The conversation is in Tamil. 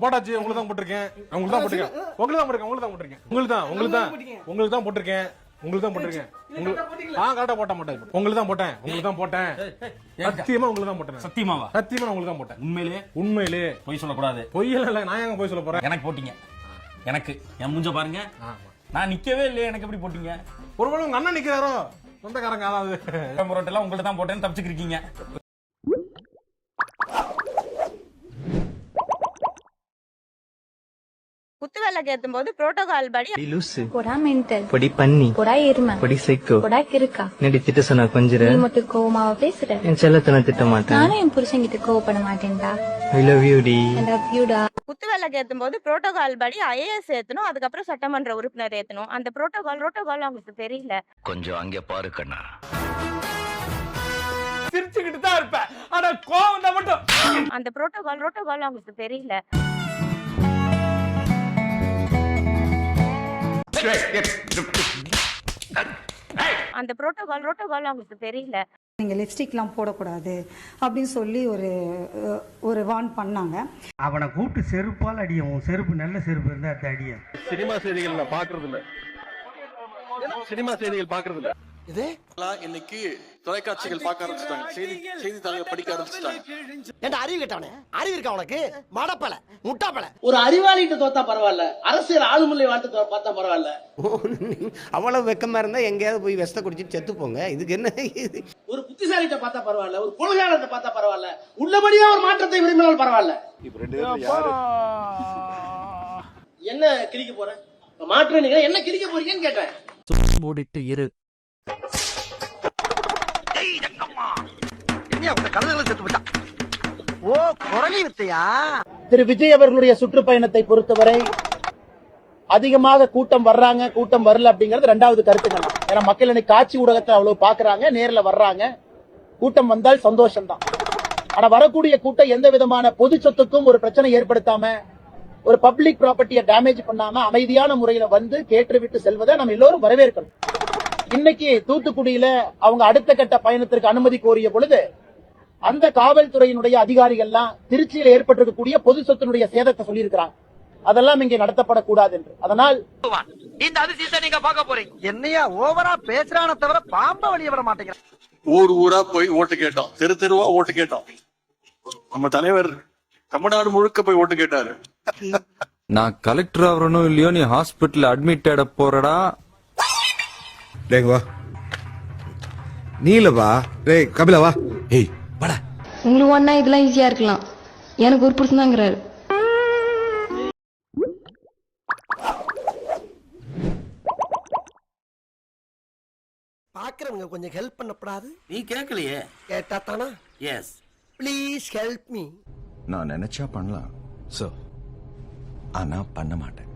போட்டாச்சு. உங்களுக்கு தான் போட்டிருக்கேன். உங்களுக்கு தான் போட்டிருக்கேன். உங்களுக்கு தான் போட்டிருக்கேன். உங்களுக்கு தான் போட்டிருக்கேன். உங்களுக்கு தான் போட்டிருக்கேன். உங்களுக்கு தான் போட்டிருக்கேன். கரெக்டா போட்ட மாட்டேன். உங்களுக்கு தான் போட்டேன். உங்களுக்கு தான் போட்டேன். சத்தியமா உங்களுக்கு தான் போட்டேன். சத்தியமாவா? சத்தியமா உங்களுக்கு தான் போட்டேன். உண்மையிலே பொய் சொல்லக்கூடாது. பொய்யெல்லாம் இல்ல. நான் எங்க போய் சொல்ல போறேன்? எனக்கு போட்டீங்க. எனக்கு என் மூஞ்ச பாருங்க. நான் நிக்கவே இல்லையே. எனக்கு எப்படி போட்டீங்க? ஒருவேளை உங்க அண்ணன் நிக்கிறாரோ? சொந்தக்காரங்க அதாவது முரட்டெல்லாம் உங்கள்ட்ட தான் போட்டேன்னு தப்பிச்சுக்கிறீங்க. குத்துவிளக்கு ஏத்தும் போது புரோட்டோகால் படி போடா மென்டல், பொடி பண்ணி, போடா எருமை, பொடி சைக்கோ, போடா கிறுக்கா. நடி திட்ட சொன்னா கொஞ்சம் நீ மட்டும் கோவமாவா பேசுற? என் செல்லத்தனை திட்ட மாட்டேன். நானும் என் புருஷன் கிட்ட கோவப்பட மாட்டேன்டா. ஐ லவ் யூ டி. I love you டா. குத்துவிளக்கு ஏத்தும் போது புரோட்டோகால் படி IAS ஏத்தணும், அதுக்கப்புறம் சட்டமன்ற உறுப்பினர் ஏத்தணும். அந்த புரோட்டோகால் அவங்களுக்கு தெரியல. கொஞ்சம் அங்கே பாரு கண்ணா. சிரிச்சுக்கிட்டு தான் இருப்பேன். ஆனா கோவம் தான் மட்டும். அந்த புரோட்டோகால் அவங்களுக்கு தெரியல. அந்த புரோட்டோகால் அவங்களுக்கு தெரியல. நீங்க லிப்ஸ்டிக்லாம் போடக்கூடாது அப்படின்னு சொல்லி ஒரு வார்ன் பண்ணாங்க. அவனை கூப்பிட்டு செருப்பால் அடியும். செருப்பு நல்ல செருப்பு இருந்தா அது அடிய. சினிமா செய்திகள் நான் பாக்குறது இல்ல. சினிமா செய்திகள் பாக்குறது இல்ல. இது இன்னைக்கு தொலைக்காட்சிகள் பார்க்க ஆரம்பிச்சிட்டாங்க. செய்தித்தாள்கள் படிக்க ஆரம்பிச்சிட்டாங்க. ஏன்டா அறிவு கேட்டவனே? அறிவு இருக்கா உனக்கு? மடப்பல, முட்டாப்பல. ஒரு அறிவாளிட்டு தோத்தா பரவாயில்ல, அரசியல் ஆளுமுறை வாழ்த்து பார்த்தா பரவாயில்ல. அவ்வளவு வெக்கமா இருந்தா எங்கேயாவது போய் வெஸ்ட குடிச்சிட்டு செத்து போங்க. இதுக்கு என்ன? ஒரு புத்திசாலிட்ட பார்த்தா பரவாயில்ல, ஒரு கொள்கையாளர்கிட்ட பார்த்தா பரவாயில்ல, உள்ளபடியா ஒரு மாற்றத்தை விரும்பினால் பரவாயில்ல. என்ன கிழிக்க போற? மாற்றம் நீங்க என்ன கிழிக்க போறீங்கன்னு கேட்டேன். மூடிட்டு இரு. ஓ, குரலி வித்தையா? திரு விஜய் அவர்களுடைய சுற்றுப்பயணத்தை பொறுத்தவரை அதிகமாக கூட்டம் வர்றாங்க, கூட்டம் வரல அப்படிங்கறது ரெண்டாவது கருத்துங்க. ஏன்னா மக்கள் இன்னைக்கு காட்சி ஊடகத்தை அவ்வளவு பாக்குறாங்க, நேர்ல வர்றாங்க. கூட்டம் வந்தால் சந்தோஷம் தான். ஆனா வரக்கூடிய கூட்டம் எந்த விதமான பொது சொத்துக்கும் ஒரு பிரச்சனை ஏற்படுத்தாம, ஒரு பப்ளிக் ப்ராப்பர்ட்டியை டேமேஜ் பண்ணாம அமைதியான முறையில வந்து கேட்டுவிட்டு செல்வதை நம்ம எல்லோரும் வரவேற்கணும். இன்னைக்கு தூத்துக்குடியில அவங்க அடுத்த கட்ட பயணத்திற்கு அனுமதி கோரிய பொழுது அந்த காவல்துறையினுடைய அதிகாரிகள்லாம் திருச்சியில் ஏற்பட்டிருக்கக்கூடிய பொது சொத்தினுடைய சேதத்தை சொல்லியிருக்கிறாங்க. அதெல்லாம் இங்கே நடத்தப்படக்கூடாது என்று. அதனால் இந்த அதிசயத்தை நீங்க பார்க்க போறீங்க. என்னையா ஓவரா பேசுறான தவிர பாம்ப வெளிய விட மாட்டேங்கிற. ஊரா போய் ஓட்டு கேட்டோம். தெருவா ஓட்டு கேட்டோம். நம்ம தலைவர் தமிழ்நாடு முழுக்க போய் ஓட்டு கேட்டாரு. நான் கலெக்டர் ஆவறனோ இல்லையோ, நீ ஹாஸ்பிட்டல் அட்மிட் ஆட போறடா. டேய் வா. நீல வா. டேய் கபில வா. ஏய் வாடா. உங்களுக்கு ஒண்ணா இதெல்லாம் ஈஸியா இருக்கலாம். எனக்கு ஒரு புருஷன் தாங்கிறாரு. பாக்குறவங்க கொஞ்சம் ஹெல்ப் பண்ணப்படாது? நீ கேட்கலையே. கேட்டா தானா? எஸ். Please help me. நான் நினைச்சா பண்ணலாம். சோ ஆனா பண்ண மாட்டேன்.